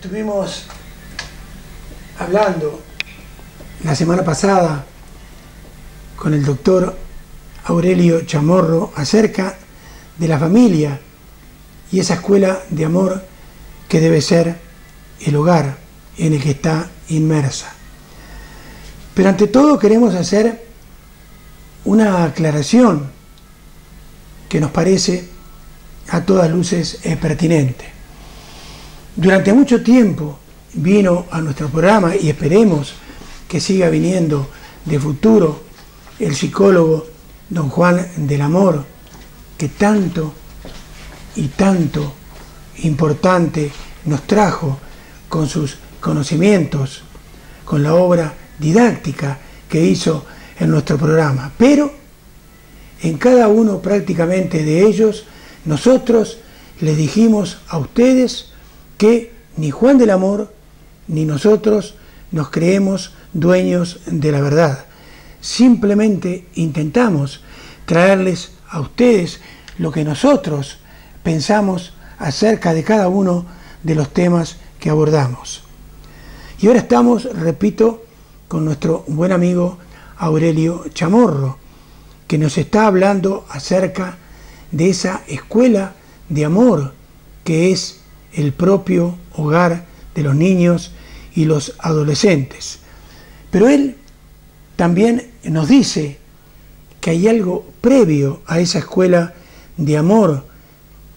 Estuvimos hablando la semana pasada con el doctor Aurelio Chamorro acerca de la familia y esa escuela de amor que debe ser el hogar en el que está inmersa. Pero ante todo queremos hacer una aclaración que nos parece a todas luces pertinente. Durante mucho tiempo vino a nuestro programa, y esperemos que siga viniendo de futuro, el psicólogo don Juan del Amor, que tanto y tanto importante nos trajo con sus conocimientos, con la obra didáctica que hizo en nuestro programa. Pero en cada uno prácticamente de ellos, nosotros les dijimos a ustedes que ni Juan del Amor ni nosotros nos creemos dueños de la verdad. Simplemente intentamos traerles a ustedes lo que nosotros pensamos acerca de cada uno de los temas que abordamos. Y ahora estamos, repito, con nuestro buen amigo Aurelio Chamorro, que nos está hablando acerca de esa escuela de amor que es el propio hogar de los niños y los adolescentes. Pero él también nos dice que hay algo previo a esa escuela de amor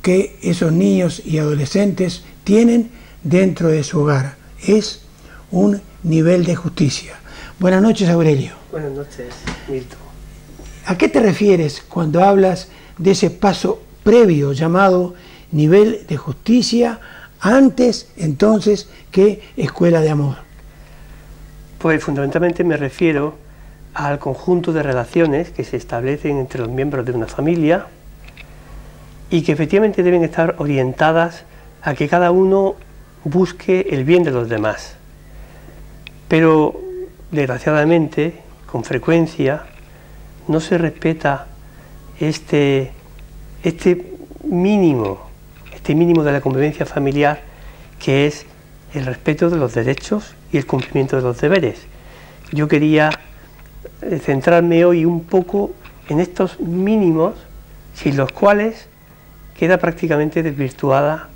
que esos niños y adolescentes tienen dentro de su hogar. Es un nivel de justicia. Buenas noches, Aurelio. Buenas noches, Milton. ¿A qué te refieres cuando hablas de ese paso previo llamado nivel de justicia, antes entonces que escuela de amor? Pues fundamentalmente me refiero al conjunto de relaciones que se establecen entre los miembros de una familia y que efectivamente deben estar orientadas a que cada uno busque el bien de los demás. Pero desgraciadamente, con frecuencia, no se respeta este mínimo de la convivencia familiar, que es el respeto de los derechos y el cumplimiento de los deberes. Yo quería centrarme hoy un poco en estos mínimos, sin los cuales queda prácticamente desvirtuada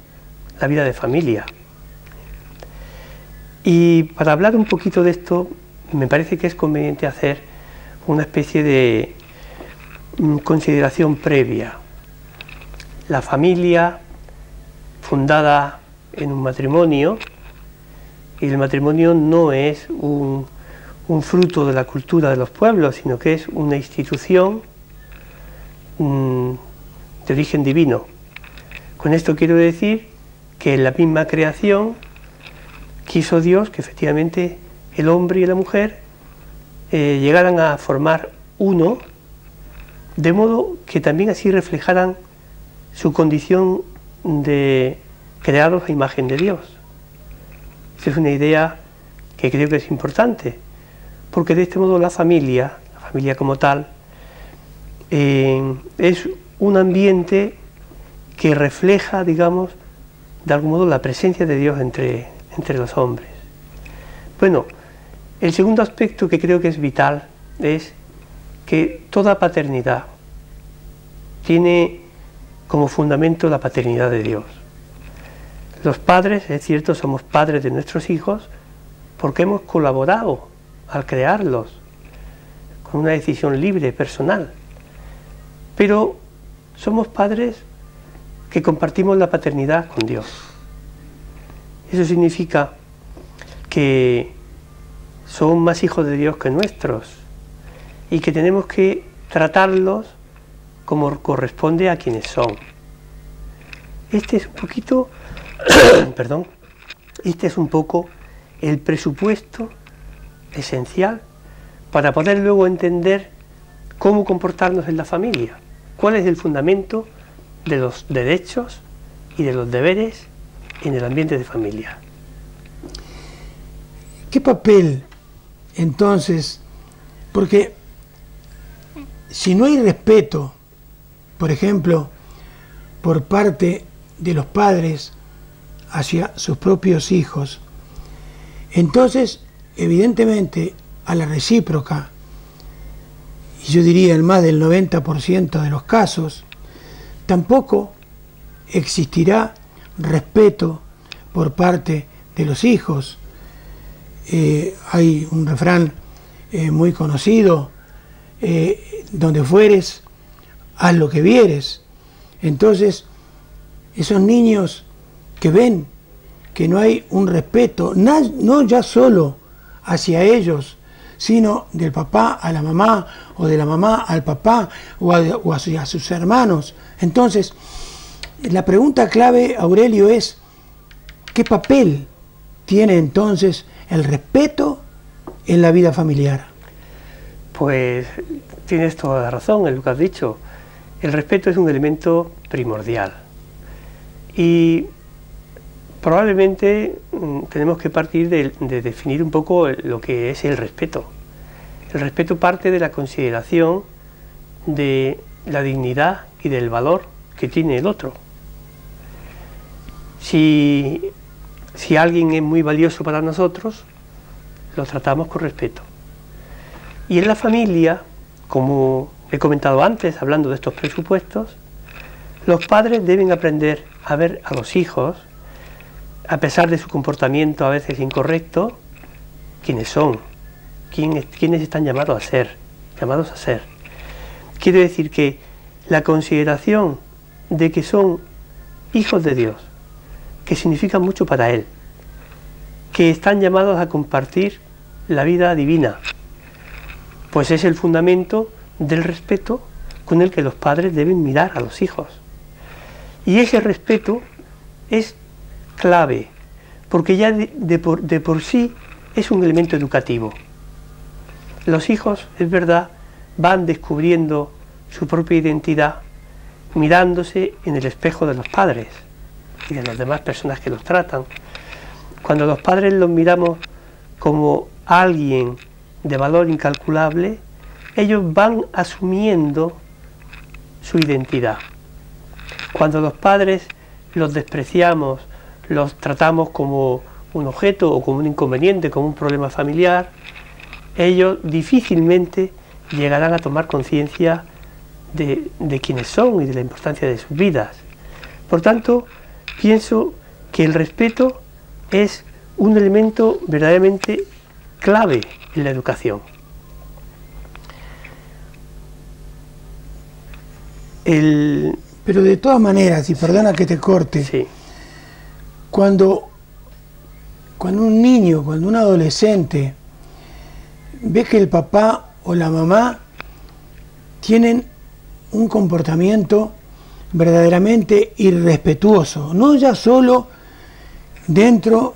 la vida de familia. Y para hablar un poquito de esto, me parece que es conveniente hacer una especie de consideración previa. La familia fundada en un matrimonio, y el matrimonio no es un fruto de la cultura de los pueblos, sino que es una institución de origen divino. Con esto quiero decir que en la misma creación quiso Dios que efectivamente el hombre y la mujer llegaran a formar uno, de modo que también así reflejaran su condición de creados a imagen de Dios. Esa es una idea que creo que es importante, porque de este modo la familia como tal, es un ambiente que refleja, digamos, de algún modo la presencia de Dios entre los hombres. Bueno, el segundo aspecto que creo que es vital es que toda paternidad tiene como fundamento la paternidad de Dios. Los padres, es cierto, somos padres de nuestros hijos porque hemos colaborado al crearlos con una decisión libre, personal. Pero somos padres que compartimos la paternidad con Dios. Eso significa que son más hijos de Dios que nuestros y que tenemos que tratarlos como corresponde a quienes son. Este es un poquito, perdón, este es un poco el presupuesto esencial para poder luego entender cómo comportarnos en la familia, cuál es el fundamento de los derechos y de los deberes en el ambiente de familia. ¿Qué papel entonces? Porque si no hay respeto, por ejemplo, por parte de los padres hacia sus propios hijos, entonces, evidentemente, a la recíproca, y yo diría en más del 90% de los casos, tampoco existirá respeto por parte de los hijos. Hay un refrán muy conocido, donde fueres, haz lo que vieres. Entonces, esos niños que ven que no hay un respeto, no ya solo hacia ellos, sino del papá a la mamá, o de la mamá al papá, o hacia sus hermanos. Entonces, la pregunta clave, Aurelio, es ¿qué papel tiene entonces el respeto en la vida familiar? Pues tienes toda la razón en lo que has dicho. El respeto es un elemento primordial. Y probablemente tenemos que partir de definir un poco lo que es el respeto. El respeto parte de la consideración de la dignidad y del valor que tiene el otro. Si alguien es muy valioso para nosotros, lo tratamos con respeto. Y en la familia, como he comentado antes, hablando de estos presupuestos, los padres deben aprender a ver a los hijos, a pesar de su comportamiento a veces incorrecto, quiénes son, quiénes están llamados a ser. Quiere decir que la consideración de que son hijos de Dios, que significan mucho para Él, que están llamados a compartir la vida divina, pues es el fundamento del respeto con el que los padres deben mirar a los hijos. Y ese respeto es clave, porque ya de por sí es un elemento educativo. Los hijos, es verdad, van descubriendo su propia identidad mirándose en el espejo de los padres y de las demás personas que los tratan. Cuando los padres los miramos como alguien de valor incalculable, ellos van asumiendo su identidad. Cuando los padres los despreciamos, los tratamos como un objeto o como un inconveniente, como un problema familiar, ellos difícilmente llegarán a tomar conciencia de quiénes son y de la importancia de sus vidas. Por tanto, pienso que el respeto es un elemento verdaderamente clave en la educación. Pero de todas maneras, y perdona que te corte, sí. Cuando un niño, cuando un adolescente ve que el papá o la mamá tienen un comportamiento verdaderamente irrespetuoso, no ya solo dentro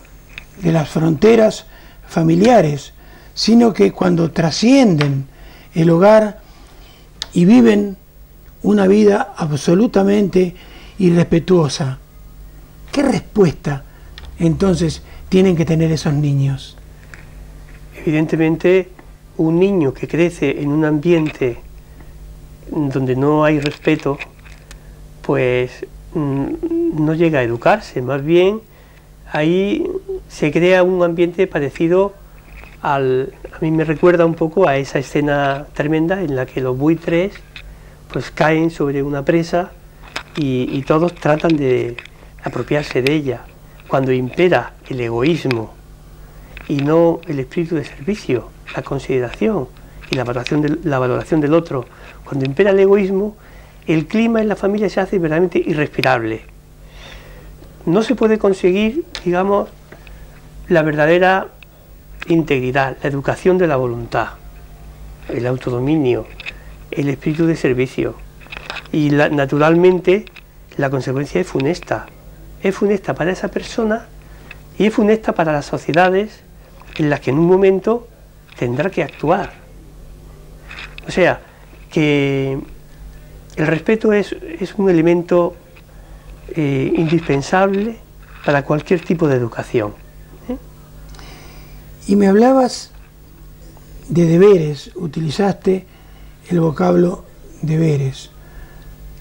de las fronteras familiares, sino que cuando trascienden el hogar y viven una vida absolutamente irrespetuosa, ¿qué respuesta entonces tienen que tener esos niños? Evidentemente, un niño que crece en un ambiente donde no hay respeto, pues no llega a educarse, más bien ahí se crea un ambiente parecido a mí me recuerda un poco a esa escena tremenda en la que los buitres pues caen sobre una presa y todos tratan de apropiarse de ella, cuando impera el egoísmo y no el espíritu de servicio, la consideración y la valoración del otro. Cuando impera el egoísmo, el clima en la familia se hace verdaderamente irrespirable. No se puede conseguir, digamos, la verdadera integridad, la educación de la voluntad, el autodominio, el espíritu de servicio. Y naturalmente la consecuencia es funesta. Es funesta para esa persona y es funesta para las sociedades en las que en un momento tendrá que actuar. O sea, que el respeto es un elemento indispensable para cualquier tipo de educación. Y me hablabas de deberes, utilizaste el vocablo deberes.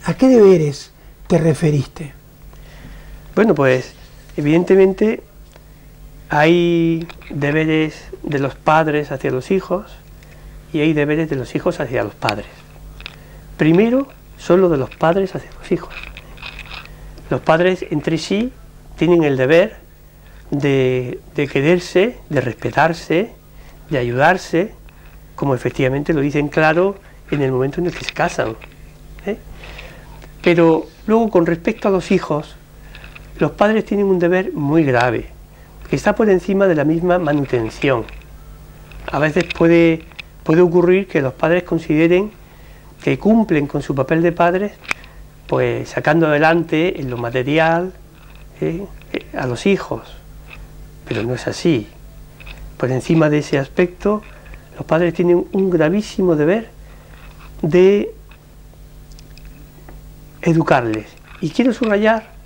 ¿A qué deberes te referiste? Bueno, pues Evidentemente hay deberes de los padres hacia los hijos y hay deberes de los hijos hacia los padres. Primero son los de los padres hacia los hijos. Los padres entre sí tienen el deber de quererse, de respetarse, de ayudarse, como efectivamente lo dicen claro en el momento en el que se casan. Pero luego, con respecto a los hijos, los padres tienen un deber muy grave, que está por encima de la misma manutención. A veces puede ocurrir que los padres consideren que cumplen con su papel de padres, pues sacando adelante en lo material a los hijos, pero no es así. Por encima de ese aspecto, los padres tienen un gravísimo deber de educarles. Y quiero subrayar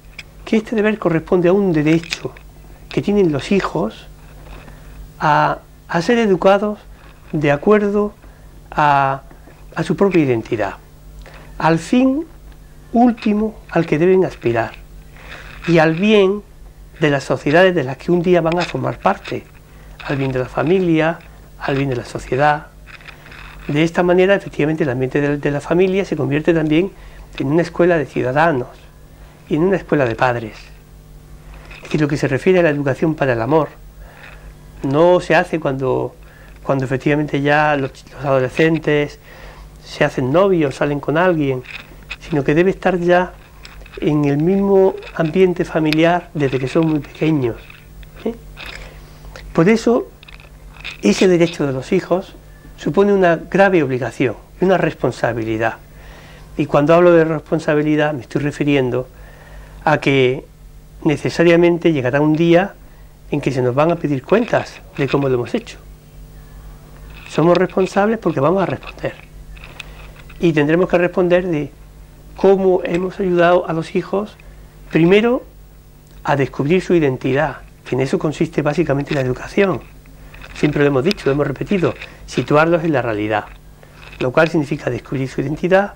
que este deber corresponde a un derecho que tienen los hijos a ser educados de acuerdo a su propia identidad, al fin último al que deben aspirar y al bien de las sociedades de las que un día van a formar parte, al bien de la familia, al bien de la sociedad. De esta manera, efectivamente, el ambiente de la familia se convierte también en una escuela de ciudadanos y en una escuela de padres. Es decir, lo que se refiere a la educación para el amor no se hace cuando efectivamente ya los adolescentes se hacen novios, salen con alguien, sino que debe estar ya en el mismo ambiente familiar desde que son muy pequeños. Por eso, ese derecho de los hijos supone una grave obligación, una responsabilidad. Y cuando hablo de responsabilidad me estoy refiriendo a que necesariamente llegará un día en que se nos van a pedir cuentas de cómo lo hemos hecho. Somos responsables porque vamos a responder. Y tendremos que responder de cómo hemos ayudado a los hijos, primero, a descubrir su identidad, que en eso consiste básicamente la educación. Siempre lo hemos dicho, lo hemos repetido, situarlos en la realidad, lo cual significa descubrir su identidad,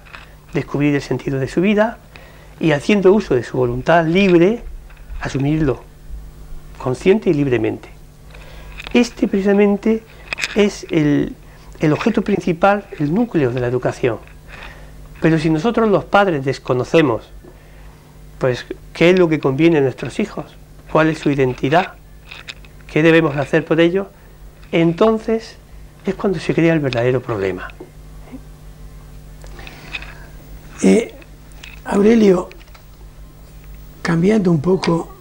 descubrir el sentido de su vida y, haciendo uso de su voluntad libre, asumirlo consciente y libremente. Este precisamente es el objeto principal, el núcleo de la educación. Pero si nosotros los padres desconocemos, pues, qué es lo que conviene a nuestros hijos, cuál es su identidad, qué debemos hacer por ello, entonces es cuando se crea el verdadero problema. Aurelio, cambiando un poco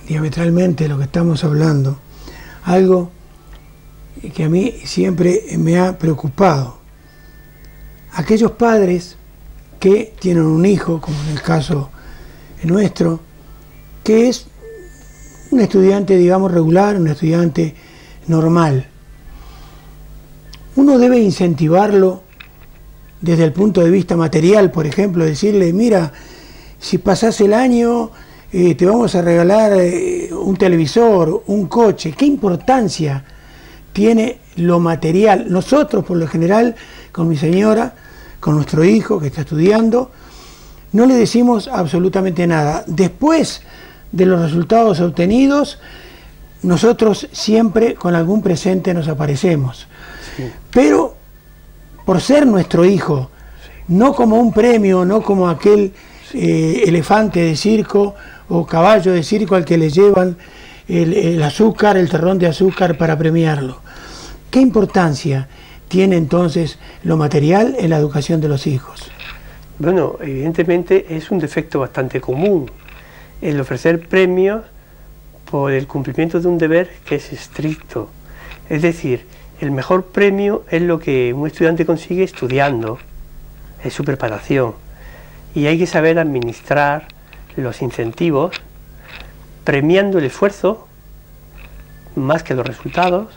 diametralmente lo que estamos hablando, algo que a mí siempre me ha preocupado. Aquellos padres que tienen un hijo, como en el caso nuestro, que es un estudiante, digamos, regular, un estudiante normal. Uno debe incentivarlo desde el punto de vista material, por ejemplo, decirle, mira, si pasás el año te vamos a regalar un televisor, un coche. ¿Qué importancia tiene lo material? Nosotros, por lo general, con mi señora, con nuestro hijo que está estudiando, no le decimos absolutamente nada. Después de los resultados obtenidos, nosotros siempre con algún presente nos aparecemos. Sí. Pero por ser nuestro hijo, sí, no como un premio, no como aquel elefante de circo o caballo de circo al que le llevan el azúcar, el terrón de azúcar para premiarlo. ¿Qué importancia tiene entonces lo material en la educación de los hijos? Bueno, evidentemente es un defecto bastante común el ofrecer premios por el cumplimiento de un deber que es estricto. Es decir, el mejor premio es lo que un estudiante consigue estudiando, es su preparación. Y hay que saber administrar los incentivos, premiando el esfuerzo más que los resultados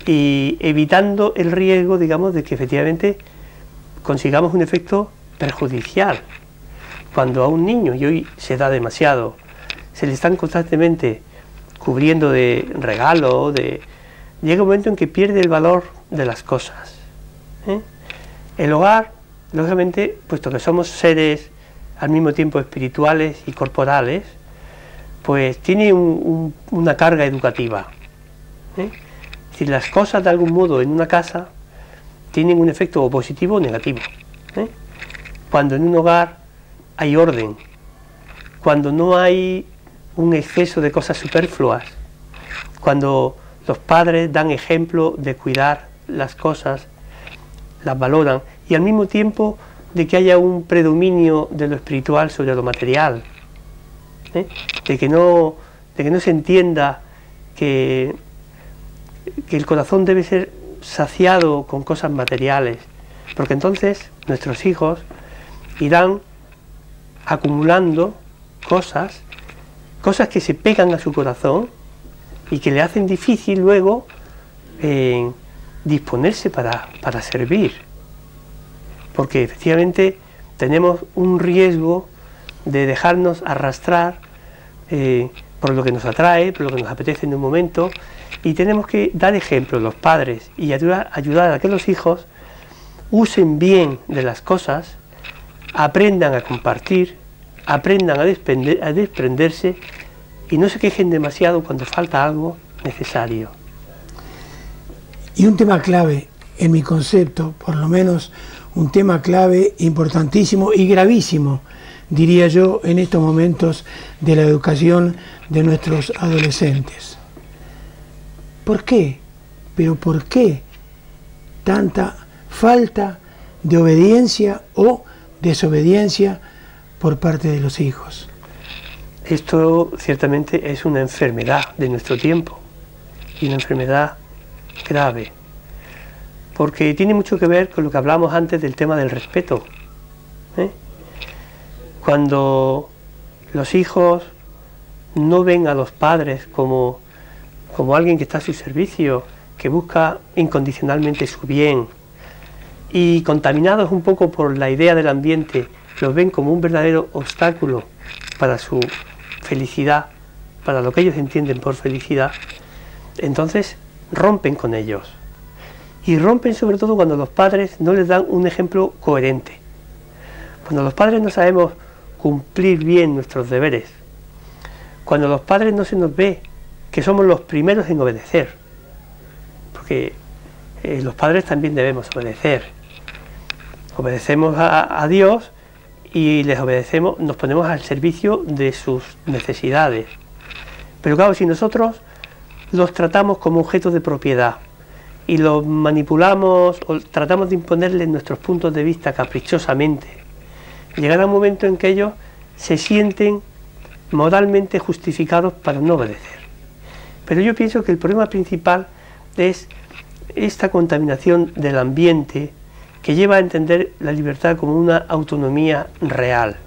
y evitando el riesgo, digamos, de que efectivamente consigamos un efecto perjudicial. Cuando a un niño, y hoy se da demasiado, se le están constantemente cubriendo de regalo, llega un momento en que pierde el valor de las cosas. El hogar, lógicamente, puesto que somos seres al mismo tiempo espirituales y corporales, pues tiene una carga educativa. Es decir, las cosas de algún modo en una casa tienen un efecto o positivo o negativo. Cuando en un hogar hay orden, cuando no hay un exceso de cosas superfluas, cuando los padres dan ejemplo de cuidar las cosas, las valoran, y al mismo tiempo de que haya un predominio de lo espiritual sobre lo material, de que no se entienda que el corazón debe ser saciado con cosas materiales, porque entonces nuestros hijos irán acumulando cosas que se pegan a su corazón y que le hacen difícil luego disponerse para servir, porque efectivamente tenemos un riesgo de dejarnos arrastrar por lo que nos atrae, por lo que nos apetece en un momento, y tenemos que dar ejemplo los padres y ayudar a que los hijos usen bien de las cosas, aprendan a compartir, aprendan a desprenderse y no se quejen demasiado cuando falta algo necesario. Y un tema clave, en mi concepto, por lo menos un tema clave importantísimo y gravísimo, diría yo, en estos momentos de la educación de nuestros adolescentes. ¿Por qué? Pero ¿por qué tanta falta de obediencia o desobediencia por parte de los hijos? Esto ciertamente es una enfermedad de nuestro tiempo, y una enfermedad grave, porque tiene mucho que ver con lo que hablamos antes del tema del respeto. Cuando los hijos no ven a los padres como alguien que está a su servicio, que busca incondicionalmente su bien, y contaminados un poco por la idea del ambiente, los ven como un verdadero obstáculo para su felicidad, para lo que ellos entienden por felicidad, entonces rompen con ellos. Y rompen sobre todo cuando los padres no les dan un ejemplo coherente. Cuando los padres no sabemos cumplir bien nuestros deberes, cuando los padres no se nos ve que somos los primeros en obedecer, porque los padres también debemos obedecer. Obedecemos a Dios y les obedecemos, nos ponemos al servicio de sus necesidades. Pero claro, si nosotros los tratamos como objetos de propiedad y los manipulamos o tratamos de imponerles nuestros puntos de vista caprichosamente, llegará un momento en que ellos se sienten moralmente justificados para no obedecer. Pero yo pienso que el problema principal es esta contaminación del ambiente que lleva a entender la libertad como una autonomía real,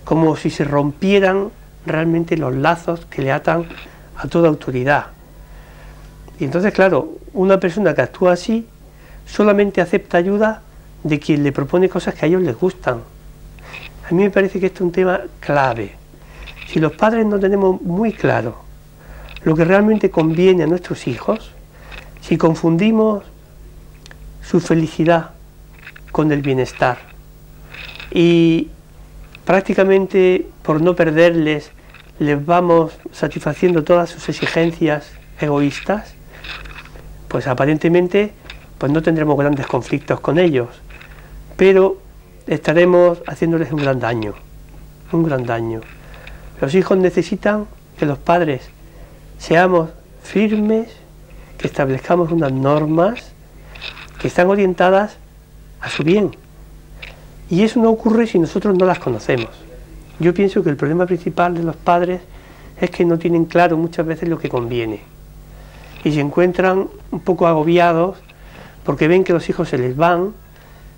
como si se rompieran realmente los lazos que le atan a toda autoridad. Y entonces, claro, una persona que actúa así solamente acepta ayuda de quien le propone cosas que a ellos les gustan. A mí me parece que esto es un tema clave. Si los padres no tenemos muy claro lo que realmente conviene a nuestros hijos, si confundimos su felicidad con el bienestar y prácticamente por no perderles les vamos satisfaciendo todas sus exigencias egoístas, pues aparentemente pues no tendremos grandes conflictos con ellos, pero estaremos haciéndoles un gran daño, un gran daño. Los hijos necesitan que los padres seamos firmes, que establezcamos unas normas que están orientadas a su bien. Y eso no ocurre si nosotros no las conocemos. Yo pienso que el problema principal de los padres es que no tienen claro muchas veces lo que conviene. Y se encuentran un poco agobiados porque ven que los hijos se les van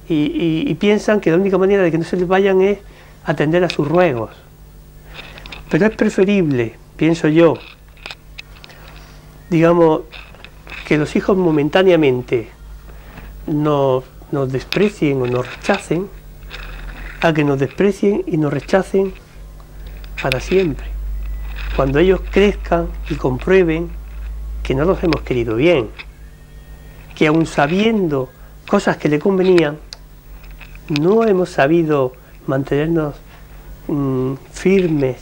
y piensan que la única manera de que no se les vayan es atender a sus ruegos. Pero es preferible, pienso yo, digamos, que los hijos momentáneamente nos desprecien o nos rechacen, a que nos desprecien y nos rechacen para siempre, cuando ellos crezcan y comprueben que no los hemos querido bien, que aun sabiendo cosas que le convenían, no hemos sabido mantenernos firmes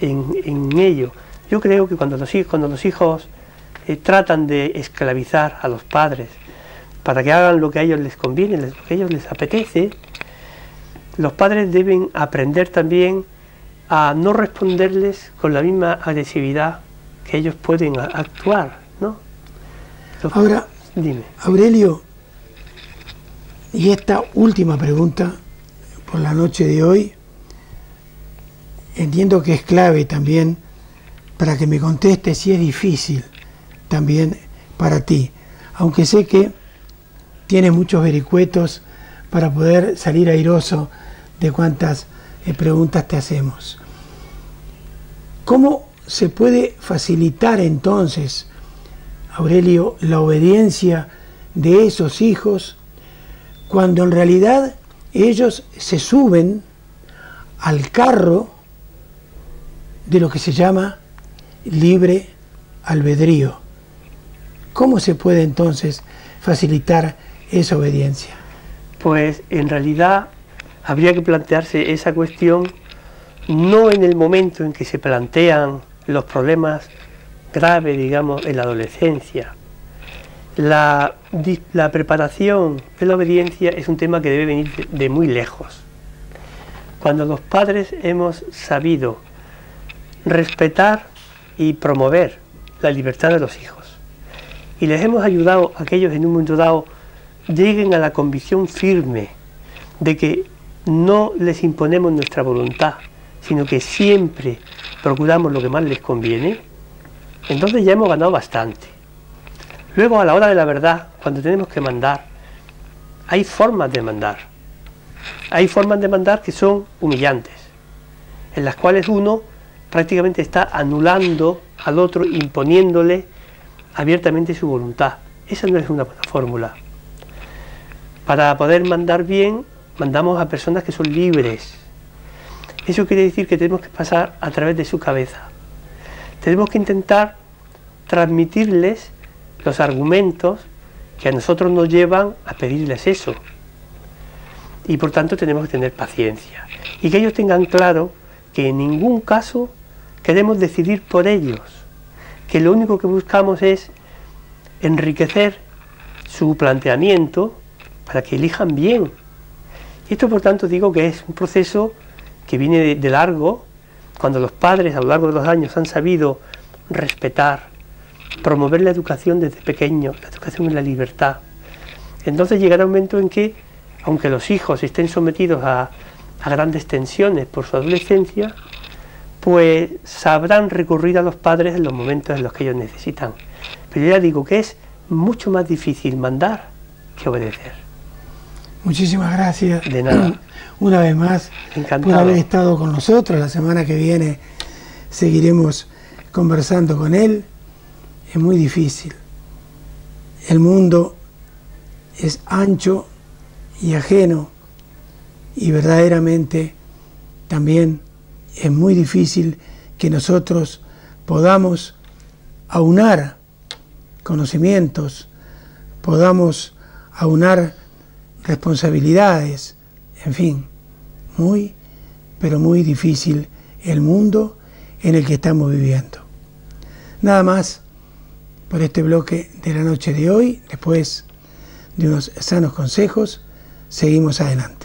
en ello. Yo creo que cuando los hijos tratan de esclavizar a los padres para que hagan lo que a ellos les conviene, lo que a ellos les apetece, los padres deben aprender también a no responderles con la misma agresividad que ellos pueden actuar, ¿no? Ahora, dime. Aurelio, y esta última pregunta por la noche de hoy, entiendo que es clave también para que me contestes si es difícil también para ti, aunque sé que tienes muchos vericuetos para poder salir airoso de cuántas preguntas te hacemos. ¿Cómo se puede facilitar entonces, Aurelio, la obediencia de esos hijos cuando en realidad ellos se suben al carro de lo que se llama libre albedrío? ¿Cómo se puede entonces facilitar esa obediencia? Pues en realidad habría que plantearse esa cuestión no en el momento en que se plantean los problemas graves, digamos, en la adolescencia. La preparación de la obediencia es un tema que debe venir de muy lejos. Cuando los padres hemos sabido respetar y promover la libertad de los hijos y les hemos ayudado a que ellos en un momento dado lleguen a la convicción firme de que no les imponemos nuestra voluntad, sino que siempre procuramos lo que más les conviene, entonces ya hemos ganado bastante. Luego, a la hora de la verdad, cuando tenemos que mandar, hay formas de mandar. Hay formas de mandar que son humillantes, en las cuales uno prácticamente está anulando al otro, imponiéndole abiertamente su voluntad. Esa no es una buena fórmula. Para poder mandar bien, mandamos a personas que son libres. Eso quiere decir que tenemos que pasar a través de su cabeza. Tenemos que intentar transmitirles los argumentos que a nosotros nos llevan a pedirles eso. Y por tanto tenemos que tener paciencia. Y que ellos tengan claro que en ningún caso queremos decidir por ellos, que lo único que buscamos es enriquecer su planteamiento para que elijan bien. Y esto, por tanto, digo que es un proceso que viene de largo, cuando los padres a lo largo de los años han sabido respetar, promover la educación desde pequeños, la educación en la libertad. Entonces llegará un momento en que, aunque los hijos estén sometidos a grandes tensiones por su adolescencia, pues sabrán recurrir a los padres en los momentos en los que ellos necesitan. Pero yo ya digo que es mucho más difícil mandar que obedecer. Muchísimas gracias. De nada. Una vez más, encantado por haber estado con nosotros. La semana que viene seguiremos conversando con él. Es muy difícil. El mundo es ancho y ajeno, y verdaderamente también es muy difícil que nosotros podamos aunar conocimientos, podamos aunar responsabilidades, en fin, muy, pero muy difícil el mundo en el que estamos viviendo. Nada más por este bloque de la noche de hoy. Después de unos sanos consejos, seguimos adelante.